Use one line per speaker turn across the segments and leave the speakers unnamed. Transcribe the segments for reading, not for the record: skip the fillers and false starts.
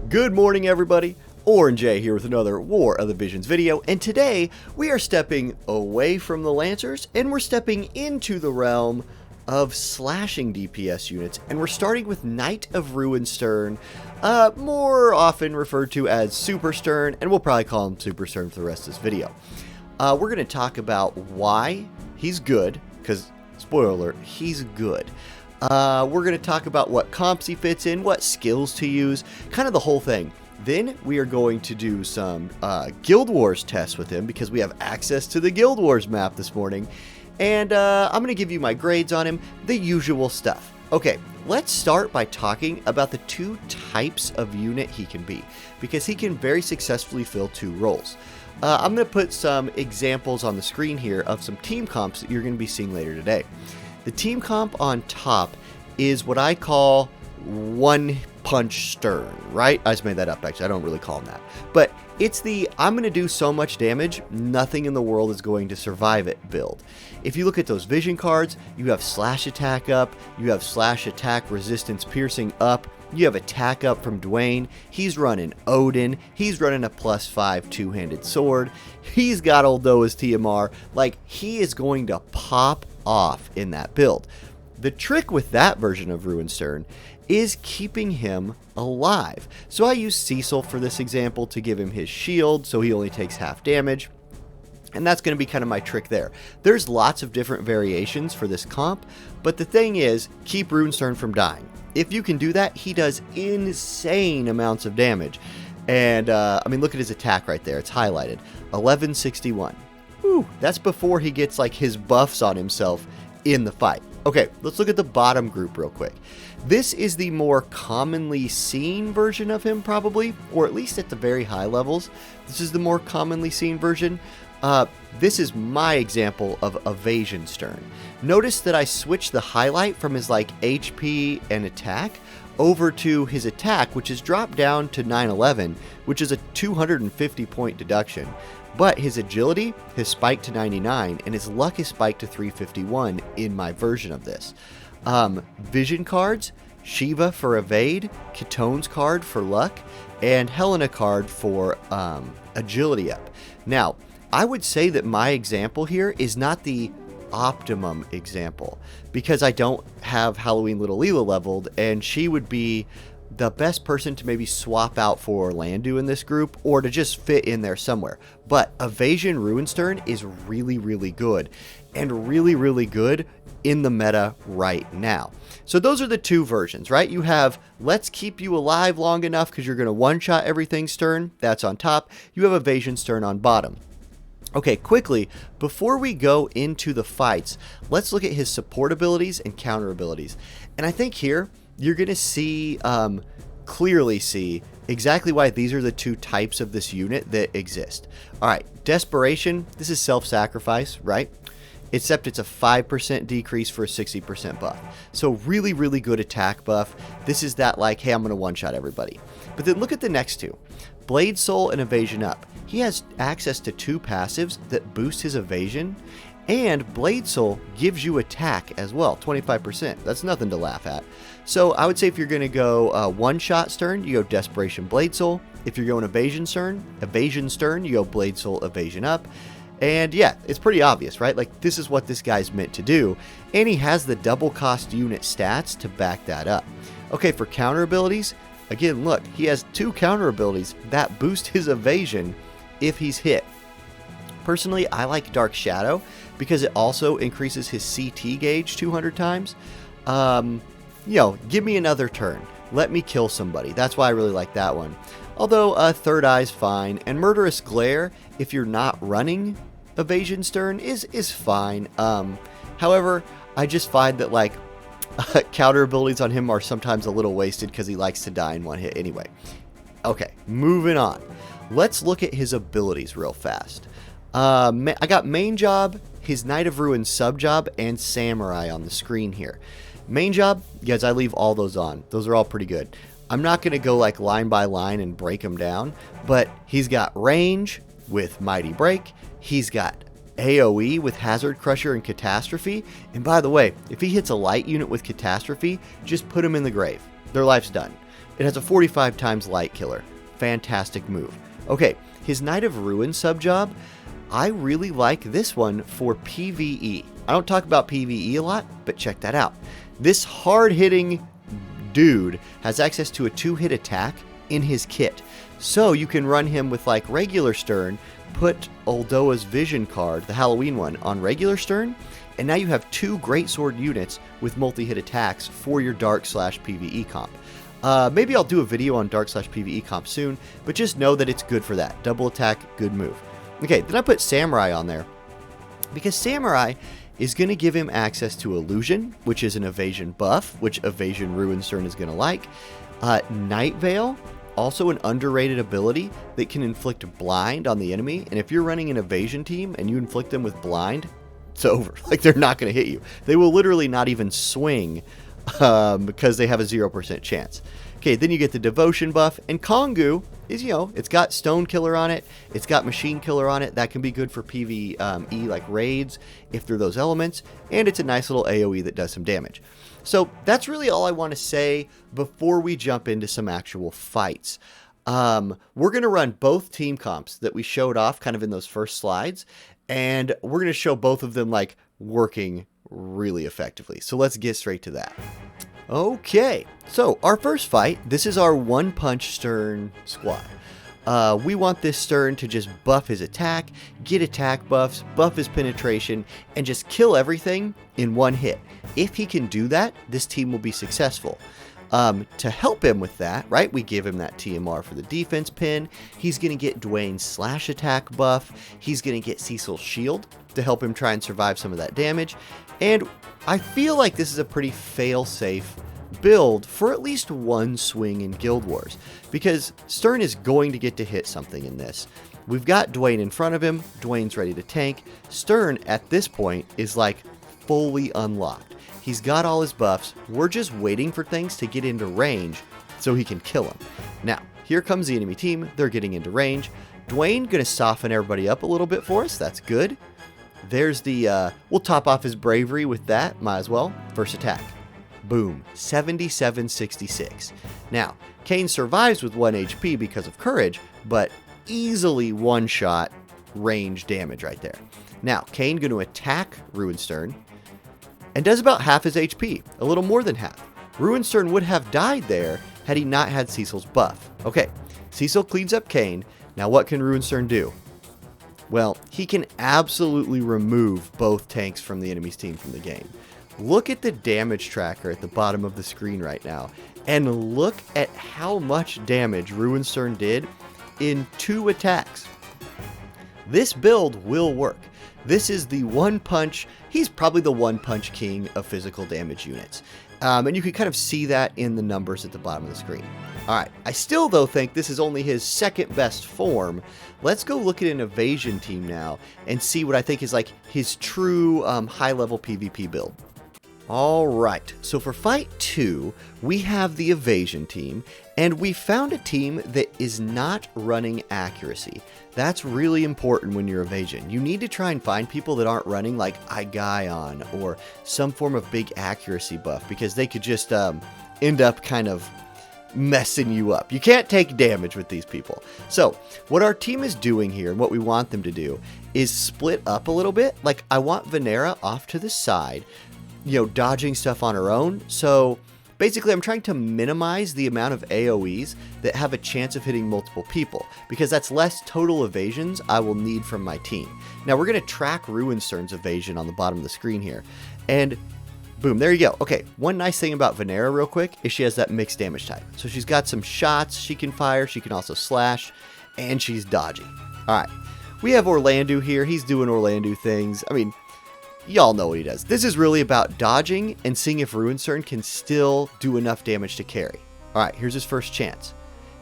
Good morning, everybody. Jayy here with another War of the Visions video, and today we are stepping away from the Lancers and we're stepping into the realm of slashing DPS units, and we're starting with Knight of Ruin Stern, more often referred to as Super Stern, and we'll probably call him Super Stern for the rest of this video. We're going to talk about why he's good, because, spoiler alert, he's good. We're going to talk about what comps he fits in, what skills to use, kind of the whole thing. Then we are going to do some Guild Wars tests with him because we have access to the Guild Wars map this morning. And I'm going to give you my grades on him, the usual stuff. Okay, let's start by talking about the two types of unit he can be, because he can very successfully fill two roles. I'm going to put some examples on the screen here of some team comps that you're going to be seeing later today. The team comp on top is what I call One Punch Stern, right? I just made that up, actually. I don't really call him that. But it's the I'm going to do so much damage, nothing in the world is going to survive it build. If you look at those vision cards, you have slash attack up, you have slash attack resistance piercing up, you have attack up from Dwayne, he's running Odin, he's running a +5 two-handed sword, he's got old Noah's TMR, like he is going to pop off in that build. The trick with that version of Ruin Stern is keeping him alive. So I use Cecil for this example to give him his shield so he only takes half damage. And that's going to be kind of my trick there. There's lots of different variations for this comp, but the thing is, keep Ruin Stern from dying. If you can do that, he does insane amounts of damage. And, I mean, look at his attack right there. It's highlighted. 1161. Whew, that's before he gets, like, his buffs on himself in the fight. Okay, let's look at the bottom group real quick. This is the more commonly seen version of him, probably, or at least at the very high levels. This is the more commonly seen version. This is my example of Evasion Stern. Notice that I switched the highlight from his like HP and attack over to his attack, which is dropped down to 911, which is a 250 point deduction. But his agility has spiked to 99, and his luck is spiked to 351 in my version of this. Vision cards, Shiva for evade, Ketone's card for luck, and Helena card for agility up. Now, I would say that my example here is not the optimum example, because I don't have Halloween Little Leela leveled, and she would be the best person to maybe swap out for Orlando in this group, or to just fit in there somewhere. But Evasion Ruin Stern is really, really good, and really, really good in the meta right now. So those are the two versions, right? You have let's keep you alive long enough because you're going to one-shot everything Stern. That's on top. You have Evasion Stern on bottom. Okay, quickly, before we go into the fights, let's look at his support abilities and counter abilities. And I think here, you're going to see, clearly see, exactly why these are the two types of this unit that exist. Alright, Desperation, this is self-sacrifice, right? Except it's a 5% decrease for a 60% buff. So really, really good attack buff. This is that like, hey, I'm going to one-shot everybody. But then look at the next two. Blade Soul and Evasion Up. He has access to two passives that boost his evasion, and Blade Soul gives you attack as well, 25%. That's nothing to laugh at. So I would say if you're going to go one-shot Stern, you go Desperation Blade Soul. If you're going Evasion Stern, you go Blade Soul Evasion Up. And yeah, it's pretty obvious, right? Like, this is what this guy's meant to do, and he has the double cost unit stats to back that up. Okay, for counter abilities, again, look, he has two counter abilities that boost his evasion if he's hit. Personally, I like Dark Shadow because it also increases his CT gauge 200 times. You know, give me another turn. Let me kill somebody. That's why I really like that one. Although Third Eye's fine, and Murderous Glare, if you're not running Evasion Stern, is fine. However, I just find that like counter abilities on him are sometimes a little wasted because he likes to die in one hit anyway. Okay, moving on. Let's look at his abilities real fast. I got Main Job, his Knight of Ruin sub job, and Samurai on the screen here. Main Job, guys, I leave all those on. Those are all pretty good. I'm not going to go like line by line and break them down, but he's got range with Mighty Break. He's got AoE with Hazard Crusher and Catastrophe. And by the way, if he hits a light unit with Catastrophe, just put him in the grave. Their life's done. It has a 45 times light killer. Fantastic move. Okay, his Knight of Ruin sub-job, I really like this one for PvE. I don't talk about PvE a lot, but check that out. This hard-hitting dude has access to a 2-hit attack in his kit. So you can run him with like regular Stern, put Uldoa's Vision card, the Halloween one, on regular Stern, and now you have 2 Greatsword units with multi-hit attacks for your Dark/PvE comp. Maybe I'll do a video on Dark/PvE comp soon, but just know that it's good for that. Double attack, good move. Okay, then I put Samurai on there because Samurai is going to give him access to Illusion, which is an evasion buff, which Evasion Ruin Stern is going to like. Night Veil, also an underrated ability that can inflict blind on the enemy, and if you're running an evasion team and you inflict them with blind, it's over. Like, they're not going to hit you. They will literally not even swing because they have a 0% chance. Okay, then you get the Devotion buff, and Kongu is, you know, it's got Stone Killer on it, it's got Machine Killer on it. That can be good for PvE, like raids, if they're those elements, and it's a nice little AoE that does some damage. So that's really all I want to say before we jump into some actual fights. We're going to run both team comps that we showed off kind of in those first slides, and we're going to show both of them like working really effectively. So let's get straight to that. Okay, so our first fight, this is our one-punch Stern squad. We want this Stern to just buff his attack, get attack buffs, buff his penetration, and just kill everything in one hit. If he can do that, this team will be successful. To help him with that, right, we give him that TMR for the defense pin. He's going to get Dwayne's slash attack buff. He's going to get Cecil's shield to help him try and survive some of that damage. And I feel like this is a pretty fail-safe build for at least one swing in Guild Wars, because Stern is going to get to hit something in this. We've got Dwayne in front of him. Dwayne's ready to tank. Stern, at this point, is like fully unlocked. He's got all his buffs. We're just waiting for things to get into range so he can kill him. Now, here comes the enemy team. They're getting into range. Dwayne going to soften everybody up a little bit for us. That's good. There's the, we'll top off his bravery with that. Might as well. First attack. Boom. 77-66. Now, Kane survives with 1 HP because of courage, but easily one-shot range damage right there. Now, Kane going to attack Ruinstern and does about half his HP. A little more than half. Ruinstern would have died there had he not had Cecil's buff. Okay, Cecil cleans up Kane. Now what can Ruinstern do? Well, he can absolutely remove both tanks from the enemy's team from the game. Look at the damage tracker at the bottom of the screen right now, and look at how much damage Ruinstern did in 2 attacks. This build will work. This is the one-punch, he's probably the one-punch king of physical damage units. And you can kind of see that in the numbers at the bottom of the screen. Alright, I still though think this is only his second best form. Let's go look at an Evasion team now and see what I think is like his true high-level PvP build. Alright, so for Fight 2, we have the Evasion team, and we found a team that is not running accuracy. That's really important when you're Evasion. You need to try and find people that aren't running like Aigion or some form of big accuracy buff, because they could just end up kind of messing you up. You can't take damage with these people. So what our team is doing here, and what we want them to do, is split up a little bit. Like, I want Venera off to the side, you know, dodging stuff on her own. So basically I'm trying to minimize the amount of AoEs that have a chance of hitting multiple people, because that's less total evasions I will need from my team. Now we're going to track Ruinstern's evasion on the bottom of the screen here, and boom, there you go. Okay, one nice thing about Venera real quick is she has that mixed damage type. So she's got some shots she can fire, she can also slash, and she's dodgy. Alright, we have Orlando here. He's doing Orlando things. I mean, y'all know what he does. This is really about dodging and seeing if Ruinstern can still do enough damage to carry. Alright, here's his first chance.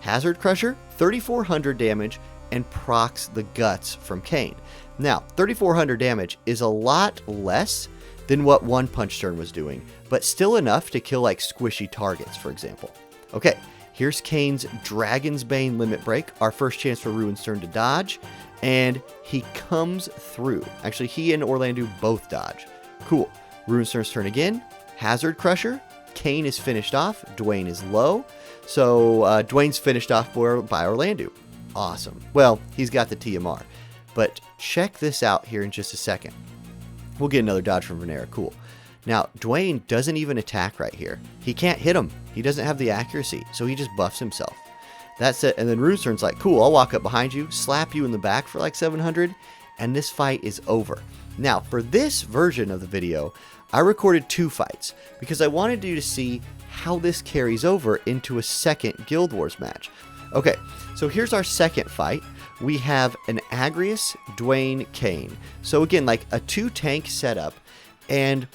Hazard Crusher, 3,400 damage, and procs the guts from Kane. Now, 3,400 damage is a lot less than what One Punch Stern was doing, but still enough to kill like squishy targets, for example. Okay, here's Kane's Dragon's Bane Limit Break, our first chance for Ruinstern to dodge, and he comes through. Actually, he and Orlando both dodge. Cool. Ruinstern's turn again. Hazard Crusher. Kane is finished off. Dwayne is low. So Dwayne's finished off by Orlando. Awesome. Well, he's got the TMR. But check this out here in just a second. We'll get another dodge from Venera. Cool. Now, Dwayne doesn't even attack right here. He can't hit him. He doesn't have the accuracy, so he just buffs himself. That's it. And then Runestern's like, cool, I'll walk up behind you, slap you in the back for like 700, and this fight is over. Now, for this version of the video, I recorded 2 fights because I wanted you to see how this carries over into a second Guild Wars match. Okay, so here's our second fight. We have an Agrius, Dwayne, Kane. So again, like a 2-tank setup, and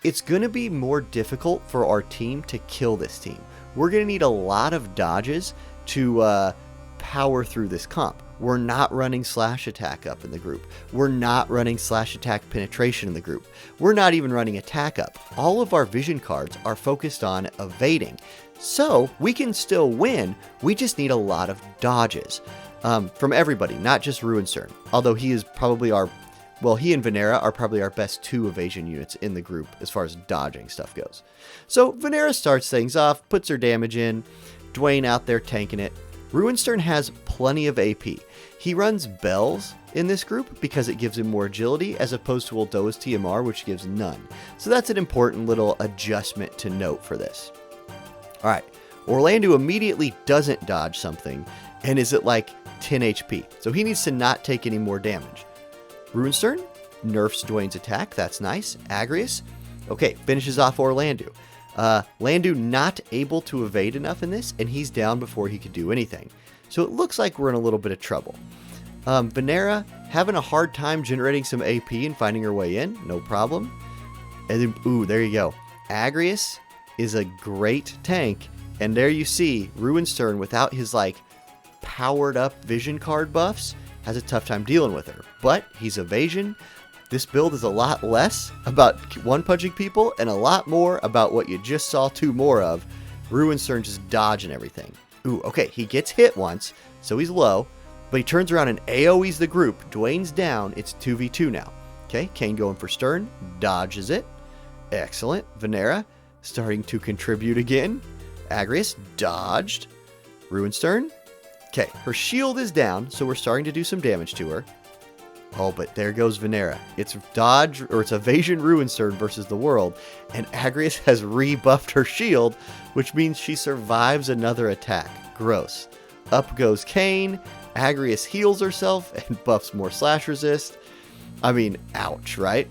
it's going to be more difficult for our team to kill this team. We're going to need a lot of dodges to power through this comp. We're not running slash attack up in the group. We're not running slash attack penetration in the group. We're not even running attack up. All of our vision cards are focused on evading. So we can still win. We just need a lot of dodges from everybody, not just Ruinstern. Although he is probably he and Venera are probably our best 2 evasion units in the group as far as dodging stuff goes. So Venera starts things off, puts her damage in. Dwayne out there tanking it. Ruinstern has plenty of AP. He runs bells in this group because it gives him more agility as opposed to Oldoa's TMR, which gives none. So that's an important little adjustment to note for this. All right, Orlando immediately doesn't dodge something and is at like 10 HP. So he needs to not take any more damage. Ruinstern nerfs Dwayne's attack. That's nice. Agrius, okay, finishes off Orlando. Landu not able to evade enough in this, and he's down before he could do anything. So it looks like we're in a little bit of trouble. Venera having a hard time generating some AP and finding her way in. No problem. And then, ooh, there you go. Agrius is a great tank. And there you see Ruinstern without his like powered up vision card buffs has a tough time dealing with her. But he's evasion. This build is a lot less about one-punching people and a lot more about what you just saw 2 more of. Ruinstern just dodging everything. Ooh, okay, he gets hit once, so he's low, but he turns around and AoEs the group. Dwayne's down. It's 2v2 now. Okay, Kane going for Stern, dodges it. Excellent. Venera starting to contribute again. Agrius dodged. Ruinstern. Okay, her shield is down, so we're starting to do some damage to her. Oh, but there goes Venera. It's dodge, or it's evasion Ruinstern versus the world, and Agrius has rebuffed her shield, which means she survives another attack. Gross. Up goes Kane. Agrius heals herself and buffs more slash resist. I mean, ouch, right?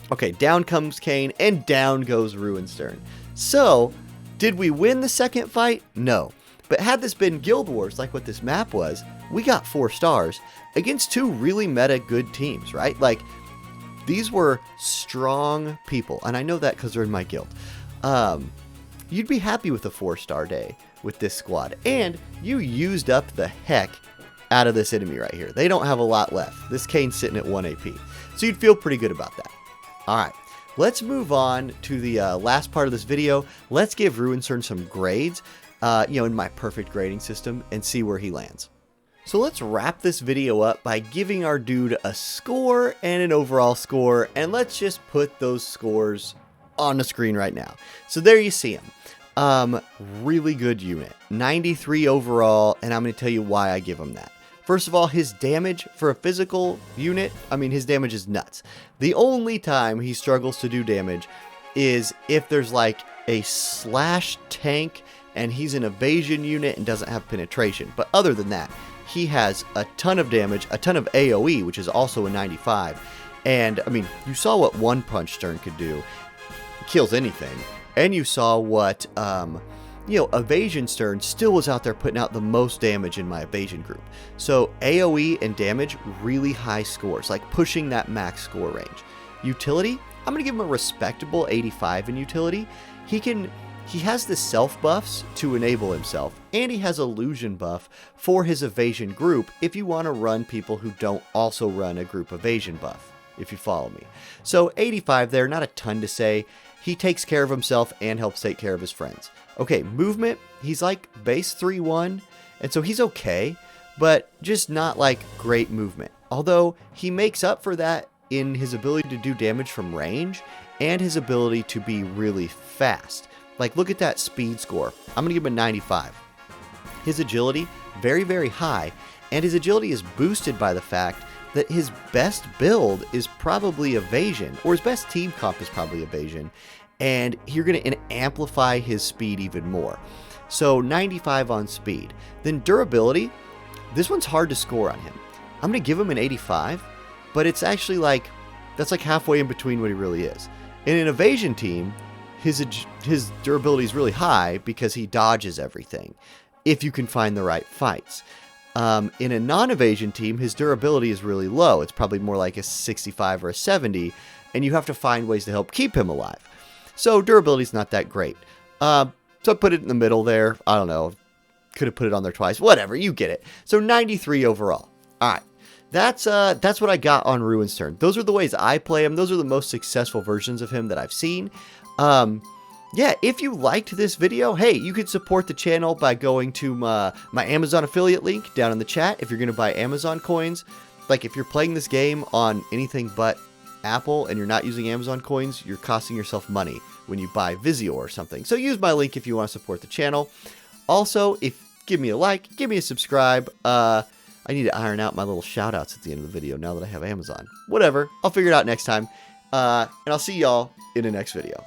Okay, down comes Kane, and down goes Ruinstern. So, did we win the second fight? No. But had this been Guild Wars, like what this map was, we got 4 stars against 2 really meta good teams, right? Like, these were strong people, and I know that because they're in my guild. You'd be happy with a 4-star day with this squad, and you used up the heck out of this enemy right here. They don't have a lot left. This Kane's sitting at 1 AP, so you'd feel pretty good about that. All right, let's move on to the last part of this video. Let's give Ruinstern some grades, in my perfect grading system, and see where he lands. So let's wrap this video up by giving our dude a score and an overall score, and let's just put those scores on the screen right now. So there you see him. Really good unit. 93 overall, and I'm going to tell you why I give him that. First of all, his damage for a physical unit, his damage is nuts. The only time he struggles to do damage is if there's like a slash tank and he's an evasion unit and doesn't have penetration. But other than that, he has a ton of damage, a ton of AoE, which is also a 95. And, you saw what One Punch Stern could do. It kills anything. And you saw what, Evasion Stern still was out there putting out the most damage in my evasion group. So AoE and damage, really high scores, like pushing that max score range. Utility, I'm going to give him a respectable 85 in utility. He has the self buffs to enable himself, and he has illusion buff for his evasion group if you want to run people who don't also run a group evasion buff, if you follow me. So 85 there, not a ton to say. He takes care of himself and helps take care of his friends. Okay, movement, he's like base 3-1, and so he's okay, but just not like great movement. Although he makes up for that in his ability to do damage from range and his ability to be really fast. Like, look at that speed score. I'm going to give him a 95. His agility, very, very high. And his agility is boosted by the fact that his best build is probably Evasion, or his best team comp is probably Evasion. And you're going to amplify his speed even more. So 95 on speed. Then durability, this one's hard to score on him. I'm going to give him an 85, but it's actually like, that's like halfway in between what he really is. In an Evasion team, his durability is really high because he dodges everything, if you can find the right fights. In a non-Evasion team, his durability is really low. It's probably more like a 65 or a 70, and you have to find ways to help keep him alive. So durability is not that great. So I put it in the middle there. I don't know. Could have put it on there twice. Whatever, you get it. So 93 overall. All right. That's what I got on Ruin's turn. Those are the ways I play him. Those are the most successful versions of him that I've seen. Yeah, if you liked this video, hey, you could support the channel by going to my Amazon affiliate link down in the chat if you're going to buy Amazon coins. Like, if you're playing this game on anything but Apple and you're not using Amazon coins, you're costing yourself money when you buy Visio or something. So use my link if you want to support the channel. Also, give me a like, give me a subscribe. I need to iron out my little shout outs at the end of the video now that I have Amazon. Whatever, I'll figure it out next time. And I'll see y'all in the next video.